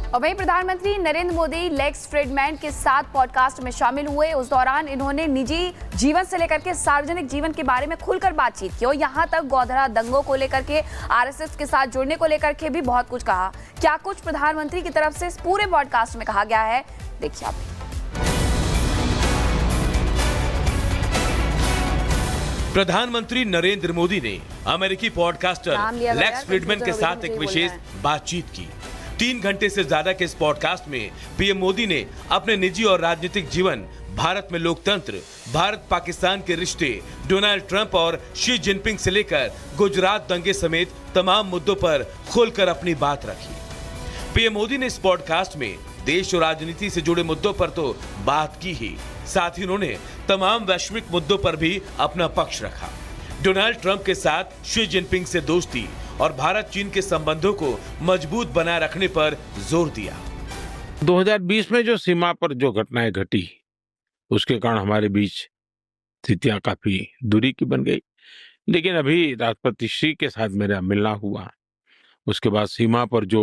और वहीं प्रधानमंत्री नरेंद्र मोदी लेक्स फ्रीडमैन के साथ पॉडकास्ट में शामिल हुए। उस दौरान इन्होंने निजी जीवन से लेकर के सार्वजनिक जीवन के बारे में खुलकर बातचीत की और यहाँ तक गोधरा दंगों को लेकर के आरएसएस के साथ जुड़ने को लेकर के भी बहुत कुछ कहा। क्या कुछ प्रधानमंत्री की तरफ से इस पूरे पॉडकास्ट में कहा गया है, देखिए आप। प्रधानमंत्री नरेंद्र मोदी ने अमेरिकी पॉडकास्टर लेक्स फ्रीडमैन के साथ एक विशेष बातचीत की। 3 घंटे से ज्यादा के इस पॉडकास्ट में पीएम मोदी ने अपने निजी और राजनीतिक जीवन, भारत में लोकतंत्र, भारत पाकिस्तान के रिश्ते, डोनाल्ड ट्रंप और शी जिनपिंग से लेकर गुजरात दंगे समेत तमाम मुद्दों पर खुलकर अपनी बात रखी। पीएम मोदी ने इस पॉडकास्ट में देश और राजनीति से जुड़े मुद्दों पर तो बात की ही, साथ ही उन्होंने तमाम वैश्विक मुद्दों पर भी अपना पक्ष रखा। डोनाल्ड ट्रंप के साथ शी जिनपिंग से दोस्ती और भारत चीन के संबंधों को मजबूत बनाए रखने पर जोर दिया। 2020 में जो सीमा पर जो घटनाएं घटी, उसके कारण हमारे बीच स्थितियां काफी दूरी की बन गई। लेकिन अभी राष्ट्रपति श्री के साथ मेरा मिलना हुआ, उसके बाद सीमा पर जो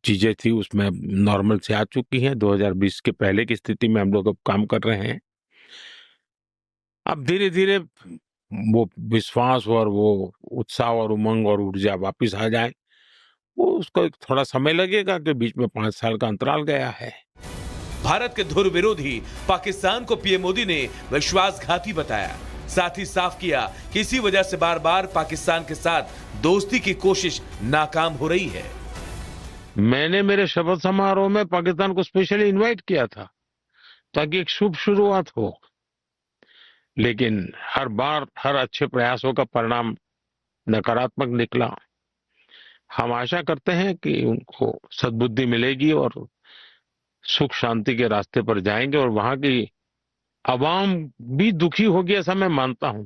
चीजें थी उसमें नॉर्मल से आ चुकी हैं। 2020 के पहले की स्थिति में हम लोग अब काम कर रहे हैं। अब धीरे धीरे वो विश्वास और वो उत्साह और उमंग और ऊर्जा वापस आ जाए, वो उसको थोड़ा समय लगेगा कि बीच में 5 साल का अंतराल गया है। भारत के धुर विरोधी पाकिस्तान को पीएम मोदी ने विश्वासघाती बताया। साथ ही साफ किया कि इसी वजह से बार बार पाकिस्तान के साथ दोस्ती की कोशिश नाकाम हो रही है। मैंने मेरे शपथ समारोह में पाकिस्तान को स्पेशली इनवाइट किया था ताकि एक शुभ शुरुआत हो, लेकिन हर बार हर अच्छे प्रयासों का परिणाम नकारात्मक निकला। हम आशा करते हैं कि उनको सद्बुद्धि मिलेगी और सुख शांति के रास्ते पर जाएंगे और वहां की आवाम भी दुखी होगी, ऐसा मैं मानता हूं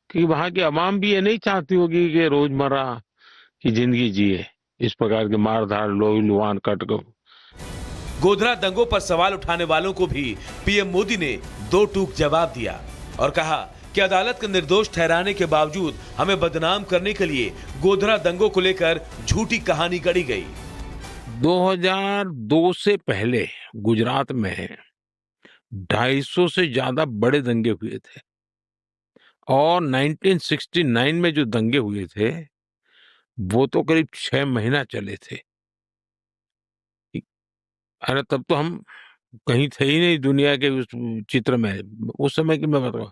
कि वहां की आवाम भी ये नहीं चाहती होगी कि रोजमर्रा की जिंदगी जिए इस प्रकार के मारधाड़, लोही लुहान, कट। गोधरा दंगों पर सवाल उठाने वालों को भी पीएम मोदी ने 2 टूक जवाब दिया और कहा कि अदालत का निर्दोष ठहराने के बावजूद हमें बदनाम करने के लिए गोधरा दंगों को लेकर झूठी कहानी गढ़ी गई। 2002 से पहले गुजरात में 250 से ज्यादा बड़े दंगे हुए थे और 1969 में जो दंगे हुए थे वो तो करीब 6 महीना चले थे। अरे तब तो हम कहीं थे ही नहीं दुनिया के उस चित्र में। उस समय की मैं बताऊं,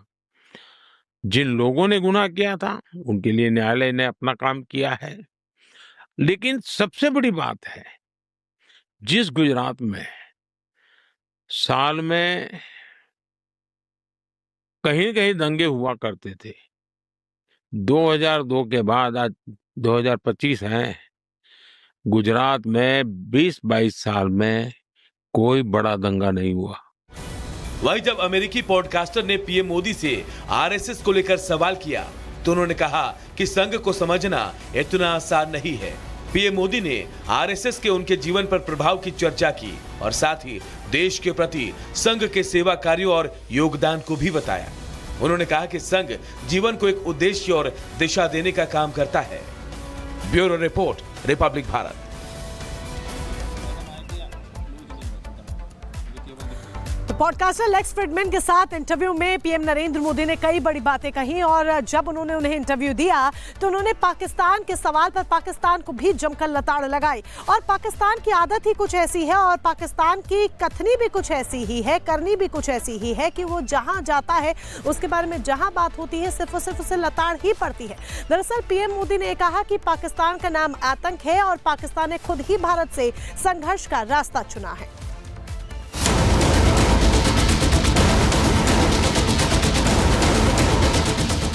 जिन लोगों ने गुनाह किया था उनके लिए न्यायालय ने अपना काम किया है। लेकिन सबसे बड़ी बात है, जिस गुजरात में साल में कहीं कहीं दंगे हुआ करते थे, 2002 के बाद आज 2025 है, गुजरात में 20-22 साल में कोई बड़ा दंगा नहीं हुआ। वहीं जब अमेरिकी पॉडकास्टर ने पीएम मोदी से आरएसएस को लेकर सवाल किया तो उन्होंने कहा कि संघ को समझना इतना आसान नहीं है। पीएम मोदी ने आरएसएस के उनके जीवन पर प्रभाव की चर्चा की और साथ ही देश के प्रति संघ के सेवा कार्यों और योगदान को भी बताया। उन्होंने कहा कि संघ जीवन को एक उद्देश्य और दिशा देने का काम करता है। Bureau report, Republic Bharat. Podcaster Lex Fridman के साथ इंटरव्यू में पीएम नरेंद्र मोदी ने कई बड़ी बातें कही और जब उन्होंने उन्हें इंटरव्यू दिया तो उन्होंने पाकिस्तान के सवाल पर पाकिस्तान को भी जमकर लताड़ लगाई। और पाकिस्तान की आदत ही कुछ ऐसी है और पाकिस्तान की कथनी भी कुछ ऐसी ही है, करनी भी कुछ ऐसी ही है कि वो जहां जाता है उसके बारे में जहां बात होती है सिर्फ और सिर्फ उसे लताड़ ही पड़ती है। दरअसल पीएम मोदी ने कहा कि पाकिस्तान का नाम आतंक है और पाकिस्तान ने खुद ही भारत से संघर्ष का रास्ता चुना है।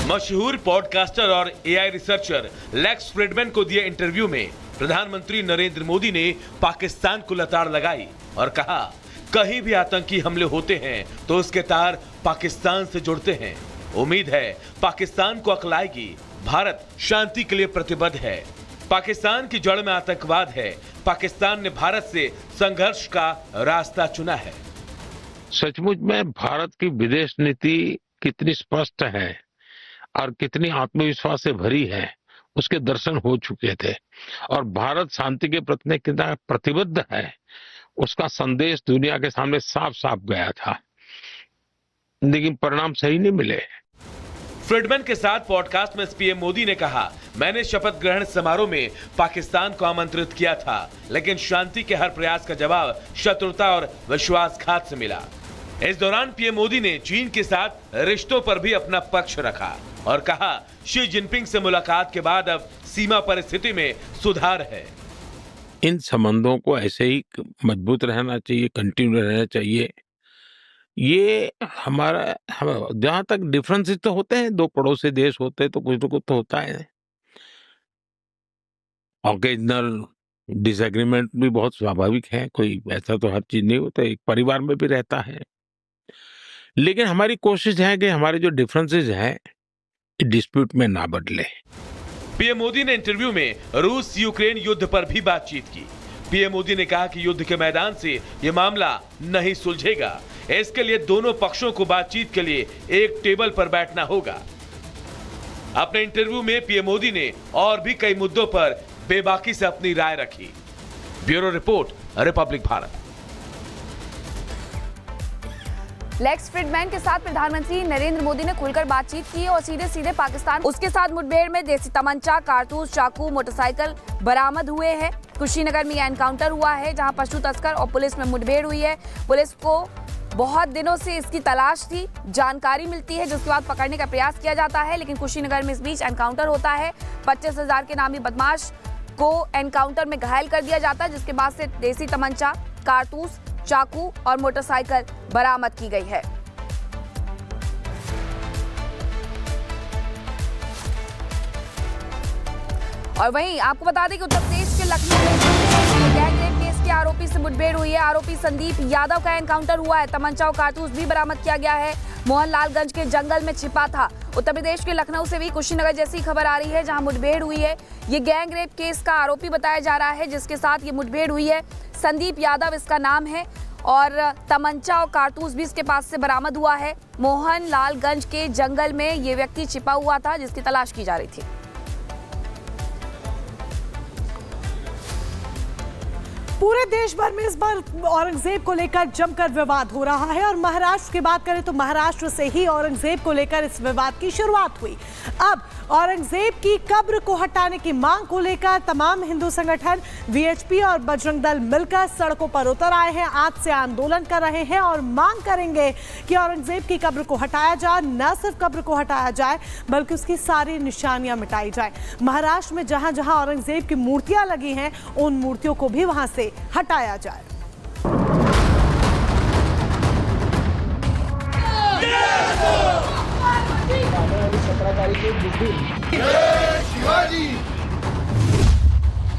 मशहूर पॉडकास्टर और एआई रिसर्चर लेक्स फ्रीडमैन को दिए इंटरव्यू में प्रधानमंत्री नरेंद्र मोदी ने पाकिस्तान को लताड़ लगाई और कहा, कहीं भी आतंकी हमले होते हैं तो उसके तार पाकिस्तान से जुड़ते हैं। उम्मीद है पाकिस्तान को अक्ल आएगी। भारत शांति के लिए प्रतिबद्ध है। पाकिस्तान की जड़ में आतंकवाद है। पाकिस्तान ने भारत से संघर्ष का रास्ता चुना है। सचमुच में भारत की विदेश नीति कितनी स्पष्ट है और कितनी आत्मविश्वास से भरी है, उसके दर्शन हो चुके थे और भारत शांति के प्रति कितना प्रतिबद्ध है उसका संदेश दुनिया के सामने साफ साफ गया था, लेकिन परिणाम सही नहीं मिले। फ्रिडमैन के साथ पॉडकास्ट में पीएम मोदी ने कहा, मैंने शपथ ग्रहण समारोह में पाकिस्तान को आमंत्रित किया था, लेकिन शांति के हर प्रयास का जवाब शत्रुता और विश्वासघात से मिला। इस दौरान पीएम मोदी ने चीन के साथ रिश्तों पर भी अपना पक्ष रखा और कहा, शी जिनपिंग से मुलाकात के बाद अब सीमा पर स्थिति में सुधार है। इन संबंधों को ऐसे ही मजबूत रहना चाहिए, कंटिन्यू रहना चाहिए। ये हमारा जहां तक डिफरेंसेस तो होते हैं, दो पड़ोसी देश होते हैं तो कुछ न कुछ तो होता है। ऑकेजनल डिसएग्रीमेंट भी बहुत स्वाभाविक है, कोई ऐसा तो हर चीज नहीं होता, एक परिवार में भी रहता है। लेकिन हमारी कोशिश है कि हमारे जो डिफरेंसेस हैं डिस्प्यूट में ना बदले। पीएम मोदी ने इंटरव्यू में रूस यूक्रेन युद्ध पर भी बातचीत की। पीएम मोदी ने कहा कि युद्ध के मैदान से यह मामला नहीं सुलझेगा, इसके लिए दोनों पक्षों को बातचीत के लिए एक टेबल पर बैठना होगा। अपने इंटरव्यू में पीएम मोदी ने और भी कई मुद्दों पर बेबाकी से अपनी राय रखी। Bureau report, Republic Bharat. Lex Fridman के साथ प्रधानमंत्री नरेंद्र मोदी ने खुलकर बातचीत की और सीधे सीधे पाकिस्तान उसके साथ मुठभेड़ में देसी तमंचा, कारतूस, चाकू, मोटरसाइकिल बरामद हुए हैं। कुशीनगर में यह एनकाउंटर हुआ है जहां पशु तस्कर और पुलिस में मुठभेड़ हुई है। पुलिस को बहुत दिनों से इसकी तलाश थी, जानकारी मिलती है जिसके बाद पकड़ने का प्रयास किया जाता है, लेकिन कुशीनगर में इस बीच एनकाउंटर होता है। 25,000 के नामी बदमाश को एनकाउंटर में घायल कर दिया जाता है, जिसके बाद से देसी तमंचा, कारतूस, चाकू और मोटरसाइकिल बरामद की गई है। और वहीं आपको बता दें कि उत्तर प्रदेश के लखनऊ में गैंग रेप केस के आरोपी से मुठभेड़ हुई है। आरोपी संदीप यादव का एनकाउंटर हुआ है। तमंचा और कारतूस भी बरामद किया गया है। मोहनलालगंज के जंगल में छिपा था। उत्तर प्रदेश के लखनऊ से भी कुशीनगर जैसी खबर आ रही है जहां मुठभेड़ हुई है। ये गैंग रेप केस का आरोपी बताया जा रहा है जिसके साथ ये मुठभेड़ हुई है। संदीप यादव इसका नाम है और तमंचा और कारतूस भी इसके पास से बरामद हुआ है। मोहनलालगंज के जंगल में ये व्यक्ति छिपा हुआ था जिसकी तलाश की जा रही थी। पूरे देश भर में इस बार औरंगजेब को लेकर जमकर विवाद हो रहा है और महाराष्ट्र की बात करें तो महाराष्ट्र से ही औरंगजेब को लेकर इस विवाद की शुरुआत हुई। अब औरंगजेब की कब्र को हटाने की मांग को लेकर तमाम हिंदू संगठन वीएचपी और बजरंग दल मिलकर सड़कों पर उतर आए हैं। आज से आंदोलन कर रहे हैं और मांग करेंगे कि औरंगजेब की कब्र को हटाया जाए। न सिर्फ कब्र को हटाया जाए बल्कि उसकी सारी निशानियां मिटाई जाए। महाराष्ट्र में जहां जहां औरंगजेब की मूर्तियां लगी हैं उन मूर्तियों को भी वहां से हटाया जाए।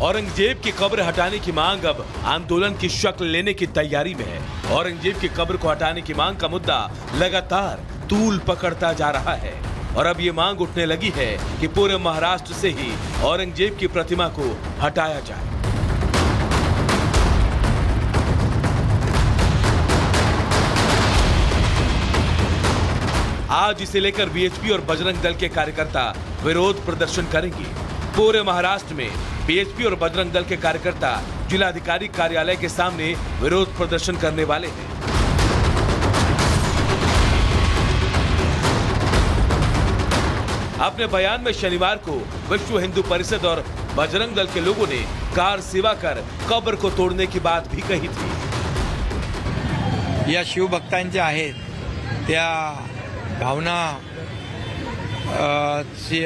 औरंगजेब की कब्र हटाने की मांग अब आंदोलन की शक्ल लेने की तैयारी में है। औरंगजेब की कब्र को हटाने की मांग का मुद्दा लगातार तूल पकड़ता जा रहा है और अब ये मांग उठने लगी है कि पूरे महाराष्ट्र से ही औरंगजेब की प्रतिमा को हटाया जाए। आज इसे लेकर वीएचपी और बजरंग दल के कार्यकर्ता विरोध प्रदर्शन करेंगे। पूरे महाराष्ट्र में वीएचपी और बजरंग दल के कार्यकर्ता जिलाधिकारी कार्यालय के सामने विरोध प्रदर्शन करने वाले हैं। अपने बयान में शनिवार को विश्व हिंदू परिषद और बजरंग दल के लोगों ने कार सेवा कर कब्र को तोड़ने की बात भी कही थी। या शिवभक्तांच्या आहेत त्या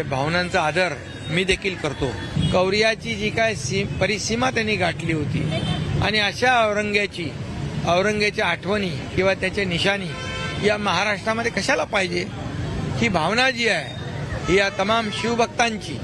भावनांचा आदर मी देखील करतो। कौरियाची जी काय परिसीमा त्यांनी गाठली होती आणि अशा औरंगजेबाच्या आठवणी किंवा त्याच्या निशाणी या महाराष्ट्रामध्ये कशाला पाहिजे। ही भावना जी आहे ही या तमाम शिवभक्तांची